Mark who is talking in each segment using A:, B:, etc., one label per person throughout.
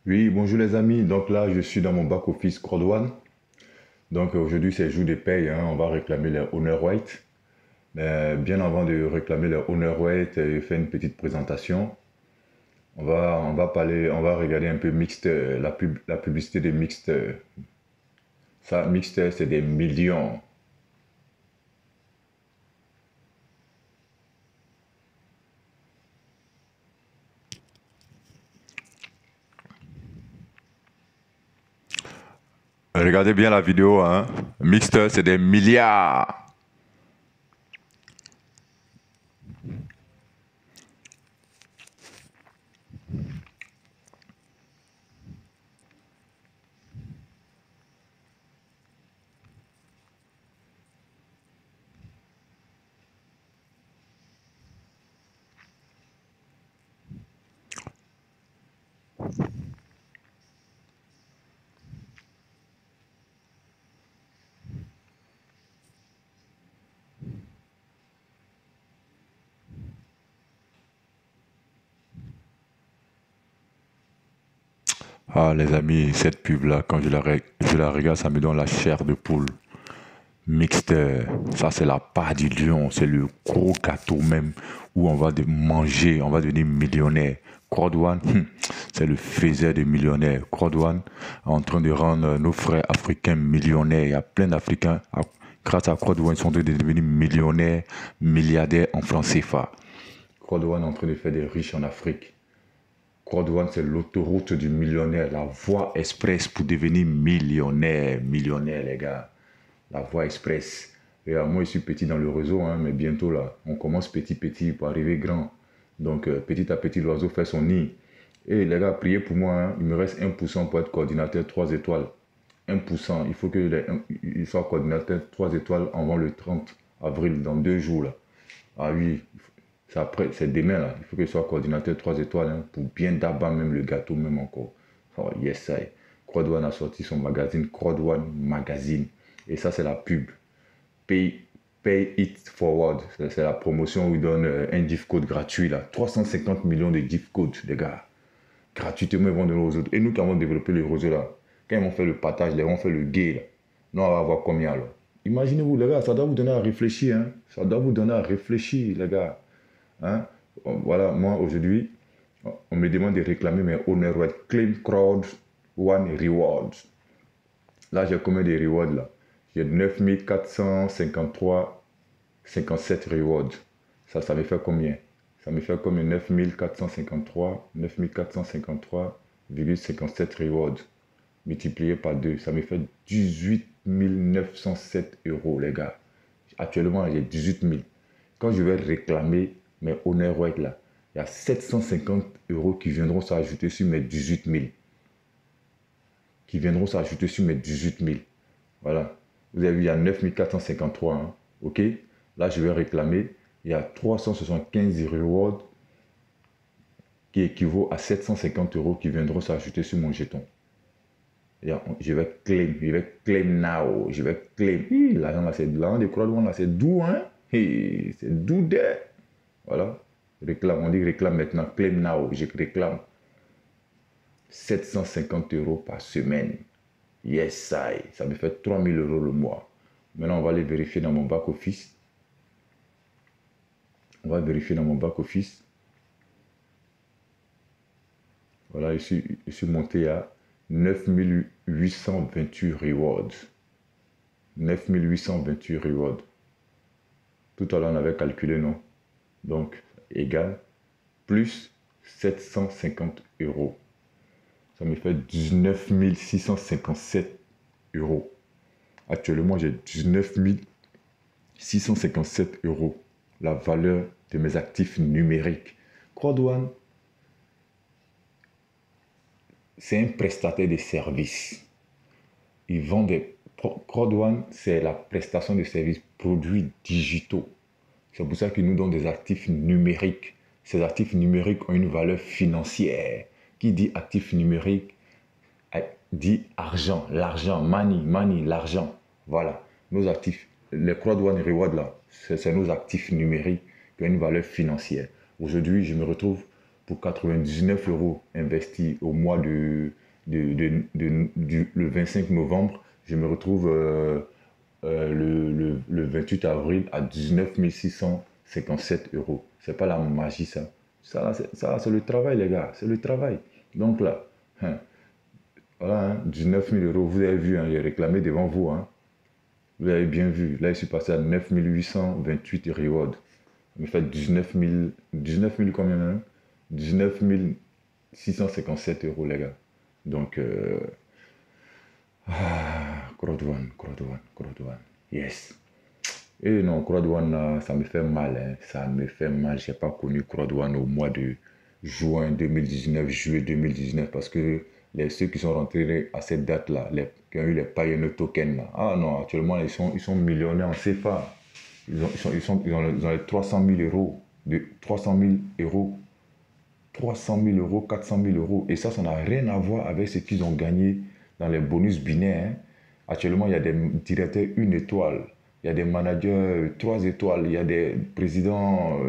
A: Oui, bonjour les amis. Donc là, je suis dans mon back-office CrowdOne. Donc aujourd'hui, c'est jour de paye, hein. On va réclamer les Honor White. Mais bien avant de réclamer les Honor White et faire une petite présentation, on va parler, on va regarder un peu Mixed, la publicité de Mixed. Ça, Mixed, c'est des millions. Regardez bien la vidéo, hein. Mixed, c'est des milliards. Ah les amis, cette pub-là, quand je la regarde, ça me donne la chair de poule. Mixteur, ça c'est la part du lion, c'est le gros gâteau même où on va manger, on va devenir millionnaire. Crodouane, c'est le faiseur de millionnaires. Crodouane est en train de rendre nos frères africains millionnaires. Il y a plein d'Africains, grâce à Crodouane, ils sont en train de devenir millionnaires, milliardaires en francs CFA. Crodouane est en train de faire des riches en Afrique. Crodouane, c'est l'autoroute du millionnaire, la voie express pour devenir millionnaire. Millionnaire, les gars. La voie express. Et moi, je suis petit dans le réseau, hein, mais bientôt, là, on commence petit, petit pour arriver grand. Donc, petit à petit, l'oiseau fait son nid. Et les gars, priez pour moi, hein, il me reste 1% pour être coordinateur 3 étoiles. 1%, il faut que il soit coordinateur 3 étoiles avant le 30 avril, dans 2 jours, là. Ah oui, c'est demain, là. Il faut que je sois coordinateur 3 étoiles, hein, pour bien d'abattre même le gâteau, même encore. Oh, yes, ça y est. Crodouane a sorti son magazine, Crodouane Magazine. Et ça, c'est la pub. Pay, pay it forward. C'est la promotion où ils donnent un gift code gratuit, là. 350 millions de gift codes, les gars. Gratuitement, ils vont donner aux autres. Et nous qui avons développé le réseau, là, quand ils vont faire le partage, ils vont faire le gay, là. Nous, on va avoir combien, là? Imaginez-vous, les gars, ça doit vous donner à réfléchir, hein. Ça doit vous donner à réfléchir, les gars. Hein? Voilà, moi, aujourd'hui, on me demande de réclamer mes Honor White Claim Crowd One Rewards. Là, j'ai combien de rewards là? J'ai 9453,57 rewards. Ça me fait combien? Ça me fait combien? 9453,57 rewards. Multiplié par 2, ça me fait 18 907 euros, les gars. Actuellement, j'ai 18 000. Quand je vais réclamer mes Honor White là, il y a 750 euros qui viendront s'ajouter sur mes 18 000 qui viendront s'ajouter sur mes 18 000. Voilà. Vous avez vu, il y a 9 453. Hein. OK? Là, je vais réclamer. Il y a 375 rewards qui équivaut à 750 euros qui viendront s'ajouter sur mon jeton. Je vais claim now. Je vais claim. L'argent là, c'est l'argent de Crodouane là, c'est doux, hein? C'est doux de. Voilà. Réclame, on dit réclame maintenant. Claim now. Je réclame 750 euros par semaine. Yes, ça me fait 3000 euros le mois. Maintenant, on va aller vérifier dans mon back-office. On va vérifier dans mon back-office. Voilà, je suis monté à 9828 rewards. 9828 rewards. Tout à l'heure, on avait calculé, non? Donc, égal, plus 750 euros. Ça me fait 19 657 euros. Actuellement, j'ai 19 657 euros. La valeur de mes actifs numériques. Crodouane, c'est un prestataire de services. Ils vendent des... Crodouane, c'est la prestation de services, produits digitaux. C'est pour ça qu'ils nous donnent des actifs numériques. Ces actifs numériques ont une valeur financière. Qui dit actif numérique dit argent, l'argent, money, l'argent. Voilà, nos actifs, les Crodouane Reward là, c'est nos actifs numériques qui ont une valeur financière. Aujourd'hui, je me retrouve pour 99 euros investis au mois le 25 novembre, je me retrouve le 28 avril à 19 657 euros. C'est pas la magie, ça. Ça, c'est le travail, les gars. C'est le travail. Donc là, hein, voilà, hein, 19 000 euros. Vous avez vu, hein, j'ai réclamé devant vous. Hein. Vous avez bien vu. Là, je suis passé à 9 828 rewards. Me fait 19 000 combien même? 19 657 euros, les gars. Donc, Croix-Douane. Yes. Et non, Croix-Douane, ça me fait mal. Hein. Ça me fait mal. Je n'ai pas connu Croix-Douane au mois de juin 2019, juillet 2019, parce que ceux qui sont rentrés à cette date-là, qui ont eu les païennes tokens, là, ah non, actuellement, ils sont millionnaires en CFA. Ils ont les 300 000 euros, 300 000 euros, 300 000 euros, 400 000 euros. Et ça n'a rien à voir avec ce qu'ils ont gagné dans les bonus binaires. Hein. Actuellement, il y a des directeurs 1 étoile, il y a des managers 3 étoiles, il y a des présidents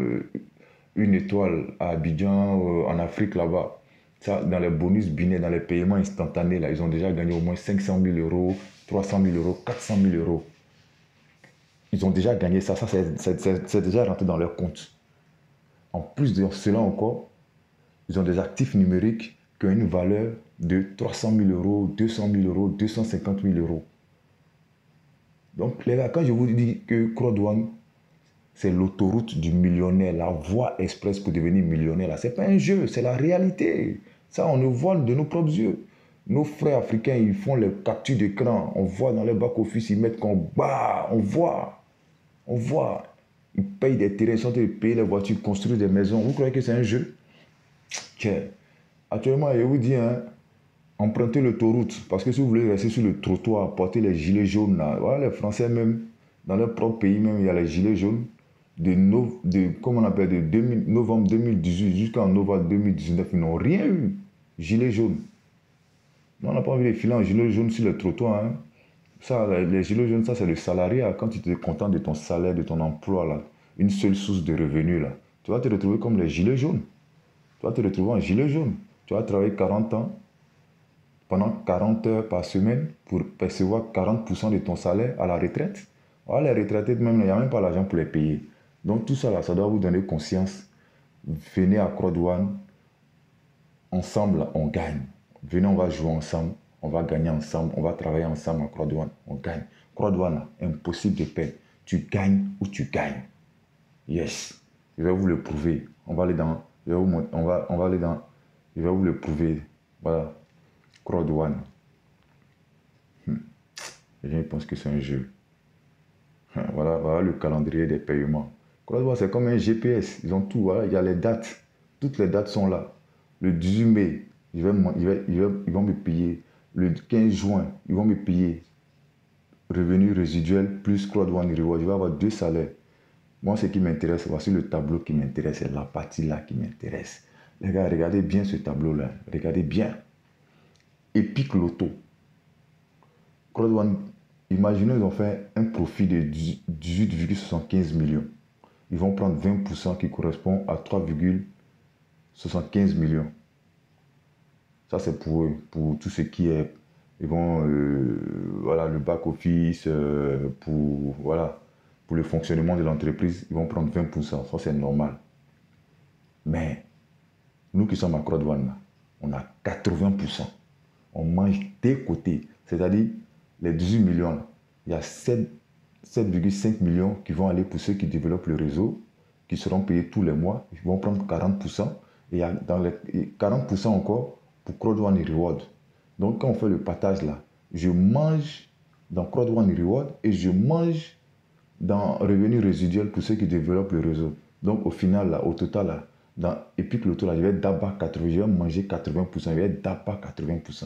A: 1 étoile à Abidjan, en Afrique là-bas. Ça, dans les bonus binaires, dans les paiements instantanés, là, ils ont déjà gagné au moins 500 000 euros, 300 000 euros, 400 000 euros. Ils ont déjà gagné ça, c'est déjà rentré dans leur compte. En plus de cela encore, ils ont des actifs numériques qui ont une valeur de 300 000 euros, 200 000 euros, 250 000 euros. Donc les gars, quand je vous dis que Croix-Douane, c'est l'autoroute du millionnaire, la voie express pour devenir millionnaire, ce n'est pas un jeu, c'est la réalité. Ça, on le voit de nos propres yeux. Nos frères africains, ils font les captures d'écran. On voit dans les back-office, ils mettent qu'on bat, on voit. Ils payent des terrains, ils sont en train de payer les voitures, construire des maisons. Vous croyez que c'est un jeu? Tiens, actuellement, je vous dis, hein, empruntez l'autoroute. Parce que si vous voulez rester sur le trottoir, porter les gilets jaunes, là, voilà, les Français même, dans leur propre pays même, il y a les gilets jaunes. Comment on appelle, novembre 2018 jusqu'en novembre 2019, ils n'ont rien eu. Gilets jaunes. Non, on n'a pas envie de filer en gilet jaune sur le trottoir. Hein. Ça, les gilets jaunes, ça, c'est le salariat. Quand tu es content de ton salaire, de ton emploi, là, une seule source de revenus, là, tu vas te retrouver comme les gilets jaunes. Tu vas te retrouver en gilet jaune. Tu vas travailler 40 ans, pendant 40 heures par semaine, pour percevoir 40% de ton salaire à la retraite. Voilà, les retraités, même, il n'y a même pas l'argent pour les payer. Donc, tout ça, là, ça doit vous donner conscience. Venez à Croix-Douane. Ensemble, là, on gagne. Venez, on va jouer ensemble. On va gagner ensemble, on va travailler ensemble à Croix-Douane, on gagne. Croix-Douane, impossible de perdre. Tu gagnes ou tu gagnes. Yes. Je vais vous le prouver. On va aller dans, je vais vous le prouver. Voilà. Croix-Douane. Les gens pensent que c'est un jeu. Voilà le calendrier des paiements. Croix-Douane, c'est comme un GPS. Ils ont tout, voilà, il y a les dates. Toutes les dates sont là. Le 18 mai, ils vont me payer. Le 15 juin, ils vont me payer revenu résiduel plus Croix-Douane Reward. Je vais avoir 2 salaires. Moi, ce qui m'intéresse, voici le tableau qui m'intéresse, c'est la partie là qui m'intéresse. Les gars, regardez bien ce tableau-là. Regardez bien. Epic Loto. Croix-Douane, imaginez, ils ont fait un profit de 18,75 millions. Ils vont prendre 20% qui correspond à 3,75 millions. Ça, c'est pour eux, pour tout ce qui est, ils vont, voilà, le back-office, pour le fonctionnement de l'entreprise, ils vont prendre 20%. Ça, c'est normal. Mais, nous qui sommes à Croix-Douane, on a 80%. On mange des côtés. C'est-à-dire, les 18 millions, il y a 7,5 millions qui vont aller pour ceux qui développent le réseau, qui seront payés tous les mois. Ils vont prendre 40%. Et il y a dans les 40% encore pour Croix-Douane Reward. Donc, quand on fait le partage là, je mange dans Croix-Douane Reward et je mange dans revenu résiduel pour ceux qui développent le réseau. Donc, au final, là, au total, là, dans Epic Loto, là, je vais d'abord 80%, je vais manger 80%, je vais d'abord 80%.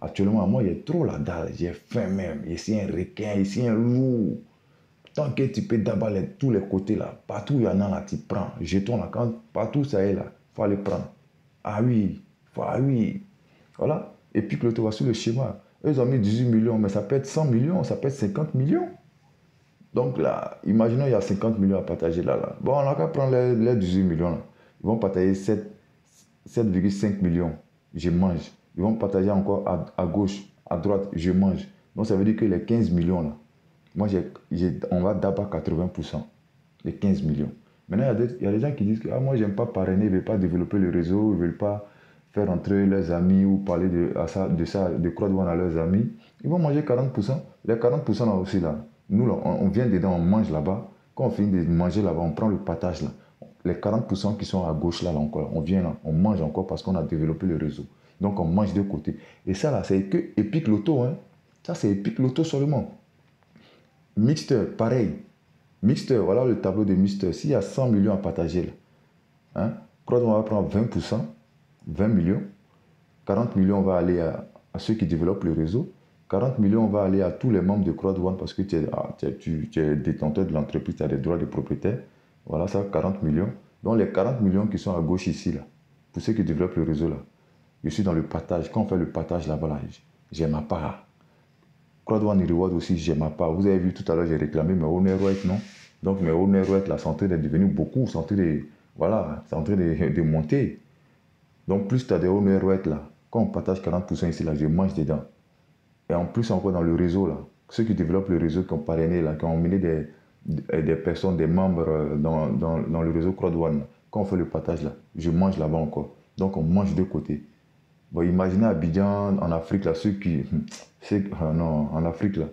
A: Actuellement, moi, il y a trop la dalle, j'ai faim même. Ici, un requin, ici, un loup. Tant que tu peux d'abord tous les côtés, là, partout où il y en a, là, tu prends. Jetons là, quand partout ça est là, il faut aller prendre. Ah oui. Voilà. Et puis que le voici le schéma. Eux, ils ont mis 18 millions, mais ça peut être 100 millions, ça peut être 50 millions. Donc là, imaginons il y a 50 millions à partager là. Bon, on n'a qu'à prendre les 18 millions là. Ils vont partager
B: 7,5 millions, je mange. Ils vont partager encore à gauche, à droite, je mange. Donc ça veut dire que les 15 millions là, moi on va d'abord 80%, les 15 millions. Maintenant, il y a des gens qui disent que ah, moi, j'aime pas parrainer, ils ne veulent pas développer le réseau, ils ne veulent pas faire entrer leurs amis ou parler de crowdfunding à leurs amis. Ils vont manger 40%. Les 40% là aussi, là, nous, là, on vient dedans, on mange là-bas. Quand on finit de manger là-bas, on prend le partage là. Les 40% qui sont à gauche là, encore, on vient là, on mange encore parce qu'on a développé le réseau. Donc, on mange de côté. Et ça, là, c'est que Epic Loto. Hein. Ça, c'est Epic Loto seulement. Mixter, pareil. Mixter, voilà le tableau de Mixter. S'il y a 100 millions à partager, là, hein, on va prendre 20%, 20 millions. 40 millions va aller à ceux qui développent le réseau. 40 millions va aller à tous les membres de CrowdOne parce que tu es détenteur de l'entreprise, tu as des droits de propriétaire. Voilà, ça, 40 millions. Donc, les 40 millions qui sont à gauche ici, là, pour ceux qui développent le réseau, là, je suis dans le partage. Quand on fait le partage là-bas, là, j'ai ma part. CrowdOne Reward aussi, j'ai ma part. Vous avez vu tout à l'heure, j'ai réclamé mes owner rights, non? Donc, mes owner rights, là, sont en train de devenir beaucoup, sont en train de, voilà, c'est en train de monter. Donc, plus tu as des owner rights, là, quand on partage 40% ici, là, je mange dedans. Et en plus, encore dans le réseau, là, ceux qui développent le réseau, qui ont parrainé, là, qui ont mené des personnes, des membres dans le réseau CrowdOne, quand on fait le partage, là, je mange là-bas encore. Donc, on mange de côté. Bon, imaginez Abidjan, en Afrique, là, non, en Afrique, là,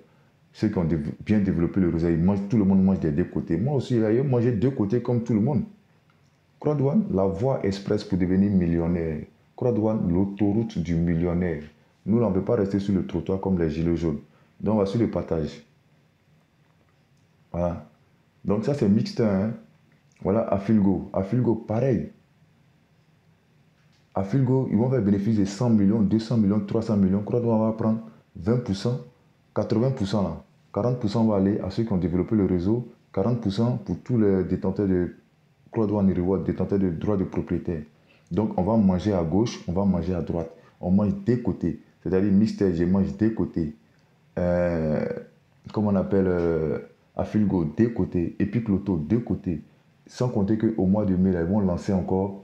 B: ceux qui ont bien développé le réseau, tout le monde mange des deux côtés. Moi aussi, là, je mangeais deux côtés comme tout le monde. CrowdOne, la voie express pour devenir millionnaire. CrowdOne, l'autoroute du millionnaire. Nous, on ne veut pas rester sur le trottoir comme les gilets jaunes. Donc, on va sur le partage. Voilà. Donc, ça, c'est mixte. Hein? Voilà, Afilgo. Afilgo, pareil. Afilgo, ils vont faire bénéfice de 100 millions, 200 millions, 300 millions. CrowdOne va prendre 20%, 80% là. 40% va aller à ceux qui ont développé le réseau. 40% pour tous les détenteurs de CrowdOne Reward, détenteurs de droits de propriété. Donc, on va manger à gauche, on va manger à droite. On mange des côtés. C'est-à-dire, Mixter, je mange des côtés. Comment on appelle Afilgo, des côtés. Epic Loto, des côtés. Sans compter qu'au mois de mai, là, ils vont lancer encore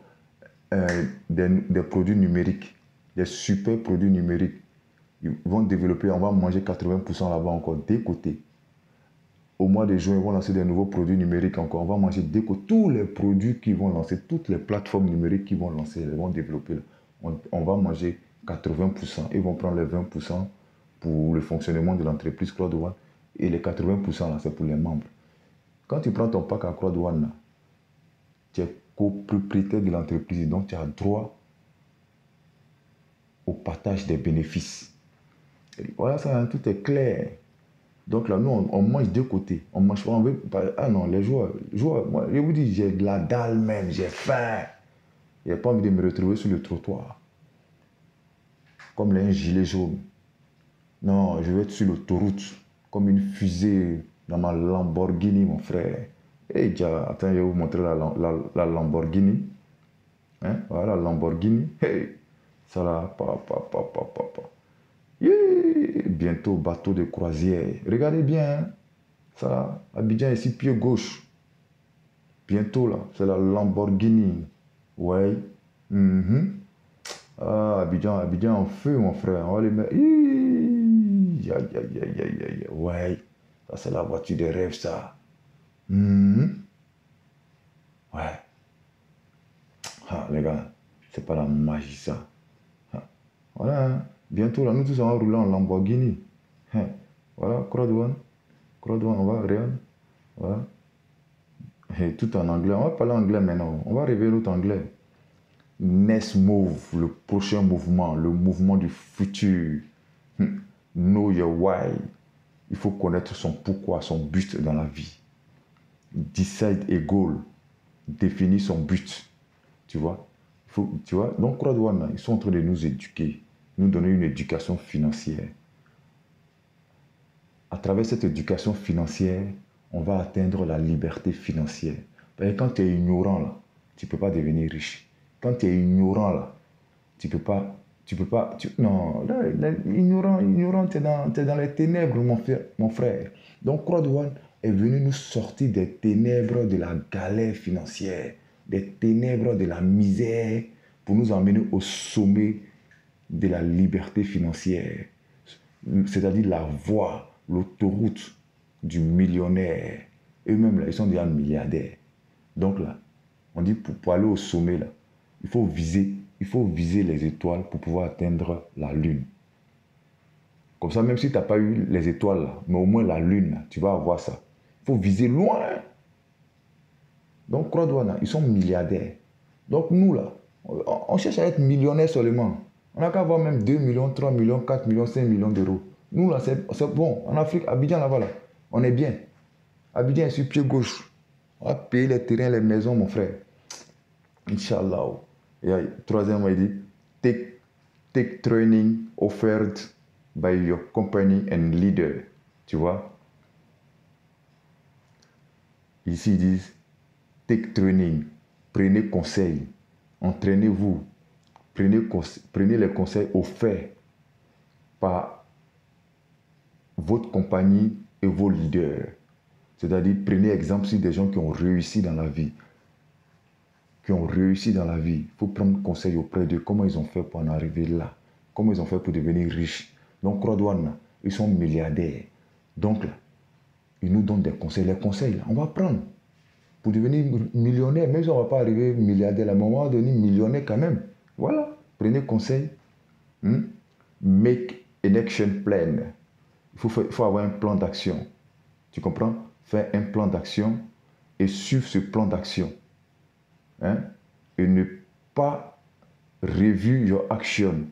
B: des produits numériques. Des super produits numériques. Ils vont développer, on va manger 80% là-bas encore, des côtés. Au mois de juin, ils vont lancer des nouveaux produits numériques encore. On va manger tous les produits qu'ils vont lancer, toutes les plateformes numériques qu'ils vont lancer, ils vont développer. On va manger 80%. Ils vont prendre les 20% pour le fonctionnement de l'entreprise CrowdOne. Et les 80%, là, c'est pour les membres. Quand tu prends ton pack à CrowdOne, tu es copropriétaire de l'entreprise. Donc, tu as droit au partage des bénéfices. Et voilà, ça, tout est clair. Donc là, nous, on mange deux côtés. On mange pas, on veut pas. Ah non, les joueurs, moi, je vous dis, j'ai de la dalle même, j'ai faim. Je n'ai pas envie de me retrouver sur le trottoir. Comme les gilets jaunes. Non, je vais être sur l'autoroute, comme une fusée dans ma Lamborghini, mon frère. Hey, attends, je vais vous montrer la Lamborghini. Hein? Voilà, la Lamborghini. Hey, ça là, pa. Yeah, bientôt, bateau de croisière. Regardez bien, hein? Ça, Abidjan ici, pied gauche. Bientôt là, c'est la Lamborghini. Ouais. Ah, Abidjan en feu, mon frère. On va les mettre. Ouais. Ça, c'est la voiture des rêves, ça. Ouais. Ah, les gars, c'est pas la magie, ça. Ah. Voilà. Hein. Bientôt là, nous tous on va rouler en Lamborghini. Hein. Voilà, CrowdOne, on va, regarde. Voilà. Et tout en anglais. On va parler anglais maintenant. On va révéler notre anglais. Next move, le prochain mouvement, le mouvement du futur. Know your why. Il faut connaître son pourquoi, son but dans la vie. Decide a goal. Définir son but. Tu vois? Tu vois? Donc, CrowdOne, ils sont en train de nous éduquer, nous donner une éducation financière. À travers cette éducation financière, on va atteindre la liberté financière. Parce que quand tu es ignorant, là, tu ne peux pas devenir riche. Quand tu es ignorant, là, tu peux pas, non, là, ignorant, tu es dans les ténèbres, mon frère. Donc, CrowdOne est venu nous sortir des ténèbres de la galère financière, des ténèbres de la misère, pour nous emmener au sommet de la liberté financière, c'est-à-dire la voie, l'autoroute du millionnaire. Eux-mêmes, là, ils sont déjà milliardaires. Donc là, on dit pour aller au sommet, là, il faut viser les étoiles pour pouvoir atteindre la lune. Comme ça, même si tu n'as pas eu les étoiles, là, mais au moins la lune, là, tu vas avoir ça. Il faut viser loin. Donc, Croix-Douane, ils sont milliardaires. Donc, nous, là, on cherche à être millionnaires seulement. On n'a qu'à avoir même 2 millions, 3 millions, 4 millions, 5 millions d'euros. Nous, là, c'est bon. En Afrique, Abidjan, là-bas, là, on est bien. Abidjan est sur pied gauche. On va payer les terrains, les maisons, mon frère. Inch'Allah. Et troisièmement, il dit, take training offered by your company and leader. Tu vois? Ici, ils disent, take training. Prenez conseil. Entraînez-vous. Prenez les conseils offerts par votre compagnie et vos leaders. C'est-à-dire, prenez exemple sur des gens qui ont réussi dans la vie. Il faut prendre conseil auprès d'eux. Comment ils ont fait pour en arriver là? Comment ils ont fait pour devenir riches? Donc, Croix-Douane, ils sont milliardaires. Donc, là, ils nous donnent des conseils. Les conseils, là, on va prendre. Pour devenir millionnaire, même si on ne va pas arriver milliardaire, mais on va devenir millionnaire quand même. Voilà. Prenez conseil. Make an action plan. Il faut avoir un plan d'action. Tu comprends? Faire un plan d'action et suivre ce plan d'action. Et ne pas review your action,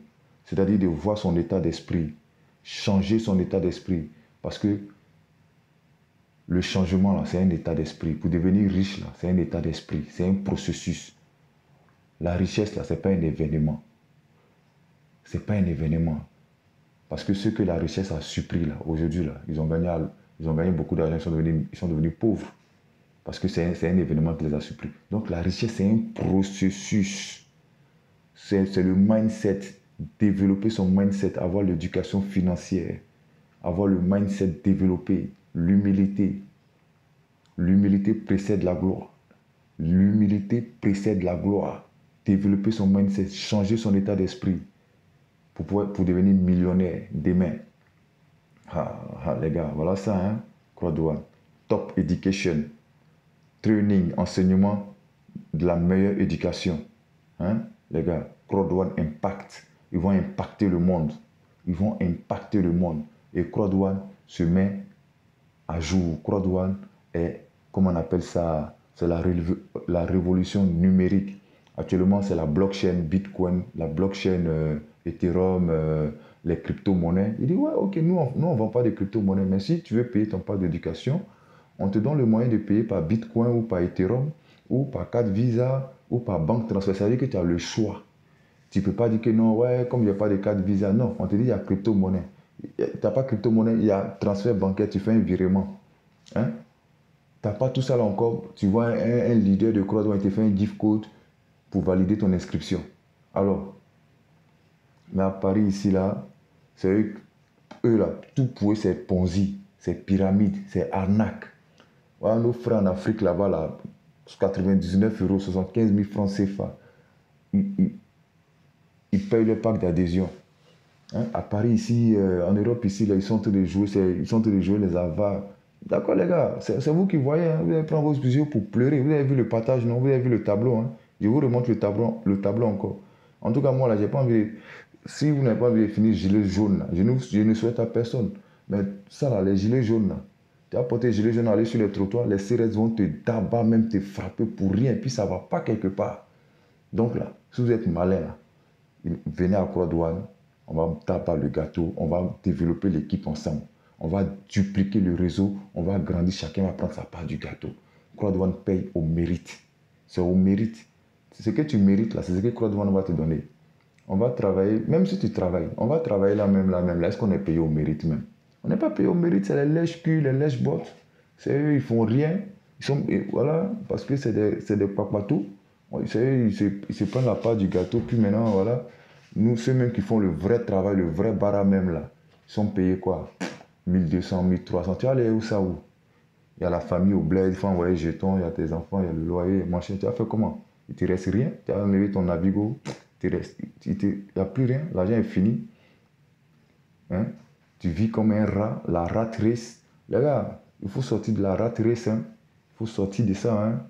B: c'est-à-dire de voir son état d'esprit, changer son état d'esprit, parce que le changement là, c'est un état d'esprit. Pour devenir riche là, c'est un état d'esprit, c'est un processus. La richesse là, c'est pas un événement, c'est pas un événement, parce que ceux que la richesse a surpris là, aujourd'hui là, ils ont gagné beaucoup d'argent, ils sont devenus pauvres. Parce que c'est un événement qui les a surpris. Donc la richesse, c'est un processus. C'est le mindset. Développer son mindset, avoir l'éducation financière, avoir le mindset développé, l'humilité. L'humilité précède la gloire. L'humilité précède la gloire. Développer son mindset, changer son état d'esprit pour devenir millionnaire demain. Les gars, voilà ça, hein, Croix-Douane. Top education. Training, enseignement de la meilleure éducation. Hein? Les gars, Croix-Douane impact. Ils vont impacter le monde. Ils vont impacter le monde. Et Croix-Douane se met à jour. Croix-Douane est, comment on appelle ça, c'est la révolution numérique. Actuellement, c'est la blockchain Bitcoin, la blockchain Ethereum, les crypto-monnaies. Il dit, ouais, ok, nous, on ne vend pas de crypto-monnaies, mais si tu veux payer ton part d'éducation, on te donne le moyen de payer par Bitcoin ou par Ethereum ou par carte Visa ou par banque transfert. Ça veut dire que tu as le choix. Tu ne peux pas dire que non, ouais, comme il n'y a pas de carte Visa. Non, on te dit qu'il y a crypto-monnaie. Tu n'as pas crypto-monnaie, il y a transfert bancaire, tu fais un virement. Hein? Tu n'as pas tout ça là encore. Tu vois un leader de Croix-Douane, il te fait un gift code pour valider ton inscription. Alors, mais à Paris, ici, là, c'est eux, là, tout pour eux, c'est Ponzi, c'est pyramide, c'est arnaque. Voilà, nos frères en Afrique, là-bas, là, 99 euros, 75 000 francs CFA. Ils payent le pack d'adhésion. Hein? À Paris, ici, en Europe, ici, là, ils sont en train de jouer les avares. D'accord, les gars, c'est vous qui voyez. Hein? Vous allez prendre vos yeux pour pleurer. Vous avez vu le partage, non? Vous avez vu le tableau. Hein? Je vous remonte le tableau encore. En tout cas, moi, là, j'ai pas envie. Si vous n'avez pas envie de finir gilet jaune, là, je ne souhaite à personne. Mais ça, là, les gilets jaunes, là, tu as porté gilet jaune, aller sur les trottoirs, les CRS vont te tabac, même te frapper pour rien, et puis ça ne va pas quelque part. Donc là, si vous êtes malin, là, venez à Croix-Douane, on va taper le gâteau, on va développer l'équipe ensemble, on va dupliquer le réseau, on va grandir, chacun va prendre sa part du gâteau. Croix-Douane paye au mérite. C'est au mérite. Ce que tu mérites là, c'est ce que Croix-Douane va te donner. On va travailler, même si tu travailles, on va travailler là même. Là, est-ce qu'on est payé au mérite même? On n'est pas payé au mérite, c'est les lèches-culs, les lèches-bottes. C'est eux, ils font rien. Voilà, parce que c'est des papatous. C'est eux, ils se prennent la part du gâteau. Puis maintenant, voilà, nous, ceux-mêmes qui font le vrai travail, le vrai bara même là, ils sont payés quoi? 1200, 1300. Tu vas aller où ça où? Il y a la famille au bled, il faut envoyer les jetons, il y a tes enfants, il y a le loyer, machin. Tu as fait comment? Il ne te reste rien. Tu as enlevé ton Navigo. Il n'y a plus rien, l'argent est fini. Hein? Tu vis comme un rat, la rat race. Les gars, il faut sortir de la rat race. Hein? Il faut sortir de ça. Hein?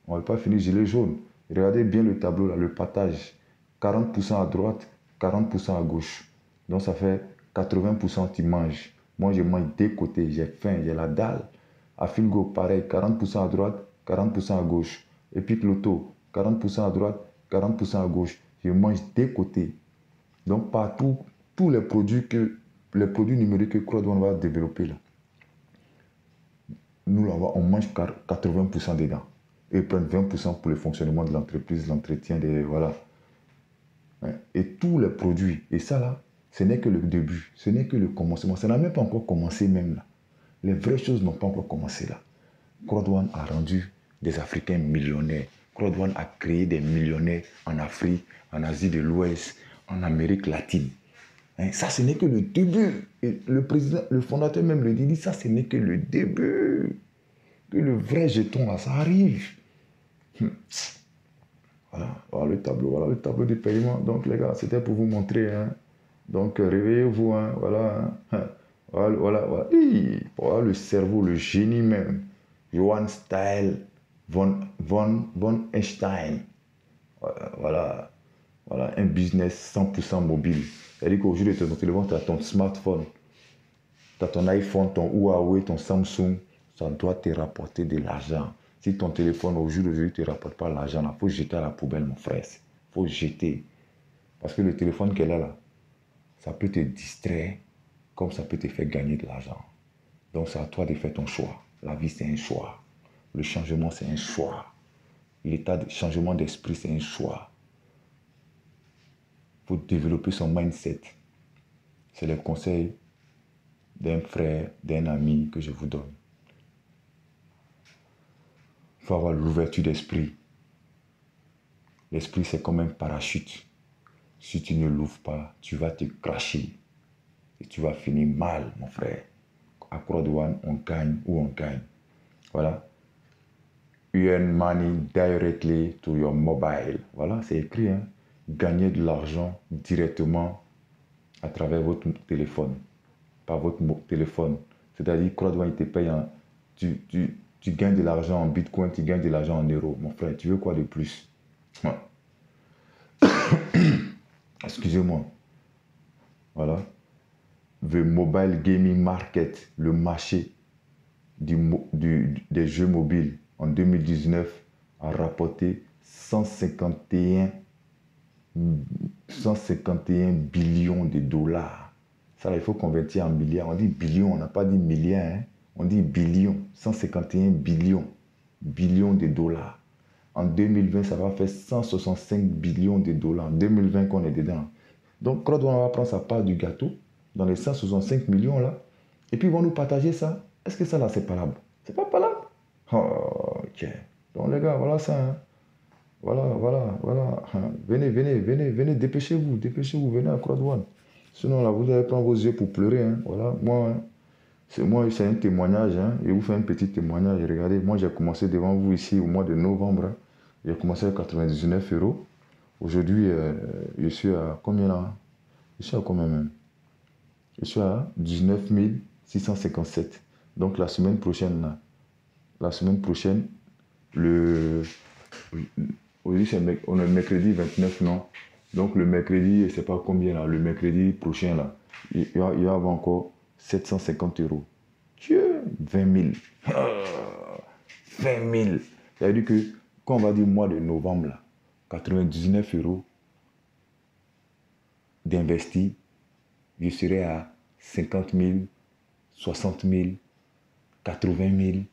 B: On ne va pas finir gilet jaune. Regardez bien le tableau, là, le partage. 40% à droite, 40% à gauche. Donc ça fait 80% tu manges. Moi, je mange des côtés. J'ai faim, j'ai la dalle. À Filgo, pareil, 40% à droite, 40% à gauche. Et puis Cloto, 40% à droite, 40% à gauche. Je mange des côtés. Donc partout, tous les produits numériques que Crowd1 va développer là, nous là-bas, on mange 80% dedans. Et ils prennent 20% pour le fonctionnement de l'entreprise, l'entretien des... Voilà. Et tous les produits. Et ça là, ce n'est que le début. Ce n'est que le commencement. Ça n'a même pas encore commencé même là. Les vraies choses n'ont pas encore commencé là. Crowd1 a rendu des Africains millionnaires. Crowd1 a créé des millionnaires en Afrique, en Asie de l'Ouest, en Amérique latine. Ça, ce n'est que le début. Et le président, le fondateur même le dit, ça, ce n'est que le début. Que le vrai jeton, là, ça arrive. Voilà le tableau du paiement. Donc, les gars, c'était pour vous montrer. Hein. Donc, réveillez-vous. Hein. Voilà. Voilà le cerveau, le génie même. Johann Style von Einstein. Voilà, un business 100% mobile. C'est-à-dire qu'aujourd'hui, tu as ton téléphone, tu as ton smartphone, tu as ton iPhone, ton Huawei, ton Samsung, ça doit te rapporter de l'argent. Si ton téléphone aujourd'hui ne te rapporte pas l'argent, il faut jeter à la poubelle, mon frère. Il faut jeter. Parce que le téléphone qu'elle a là, ça peut te distraire comme ça peut te faire gagner de l'argent. Donc c'est à toi de faire ton choix. La vie, c'est un choix. Le changement, c'est un choix. L'état de changement d'esprit, c'est un choix. Il faut développer son mindset. C'est le conseil d'un frère, d'un ami que je vous donne. Il faut avoir l'ouverture d'esprit. L'esprit, c'est comme un parachute. Si tu ne l'ouvres pas, tu vas te cracher. Et tu vas finir mal, mon frère. À Crowd1, on gagne ou on gagne. Voilà. Earn money directly to your mobile. Voilà, c'est écrit. Hein? Gagner de l'argent directement à travers votre téléphone. Par votre téléphone. C'est-à-dire, Crowd1, il te paye en... Tu gagnes de l'argent en Bitcoin, tu gagnes de l'argent en euros. Mon frère, tu veux quoi de plus? Ouais. Excusez-moi. Voilà. The Mobile Gaming Market, le marché des jeux mobiles en 2019 a rapporté 151 billions de dollars. Ça, là, il faut convertir en milliards. On dit billions, on n'a pas dit milliards. Hein? On dit billions, 151 billions de dollars. En 2020, ça va faire 165 billions de dollars. En 2020 qu'on est dedans. Donc, Crowd1 va prendre sa part du gâteau dans les 165 millions là. Et puis, ils vont nous partager ça. Est-ce que ça là, c'est palable? C'est pas palable? Oh, ok. Donc, les gars, voilà ça. Hein. Voilà. Venez, dépêchez-vous, venez à Crowd1. Sinon, là, vous allez prendre vos yeux pour pleurer. Hein. Voilà, moi, c'est un témoignage. Hein. Je vous fais un petit témoignage. Regardez, moi, j'ai commencé devant vous ici au mois de novembre. Hein. J'ai commencé à 99 €. Aujourd'hui, je suis à combien là? Je suis à combien même? Je suis à 19 657. Donc, la semaine prochaine, là, aujourd'hui, on est mercredi 29, non? Donc, le mercredi, je ne sais pas combien là, le mercredi prochain, là, il y aura encore 750 €. Dieu, 20 000. 20 000. Ça veut dire que, quand on va dire mois de novembre, là, 99 € d'investir, je serai à 50 000, 60 000, 80 000.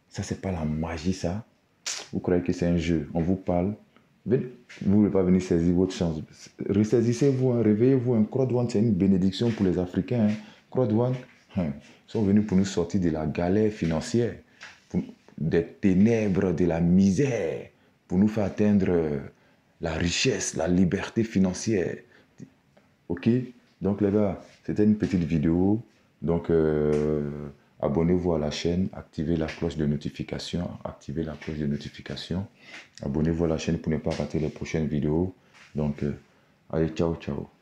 B: Ça, c'est pas la magie, ça. Vous croyez que c'est un jeu. On vous parle. Vous ne voulez pas venir saisir votre chance. Ressaisissez-vous, hein, réveillez-vous. Hein. Crowd1, c'est une bénédiction pour les Africains. Hein. Crowd1, ils sont venus pour nous sortir de la galère financière, des ténèbres, de la misère, pour nous faire atteindre la richesse, la liberté financière. Ok? Donc les gars, c'était une petite vidéo. Donc abonnez-vous à la chaîne, activez la cloche de notification, abonnez-vous à la chaîne pour ne pas rater les prochaines vidéos. Donc, allez, ciao, ciao.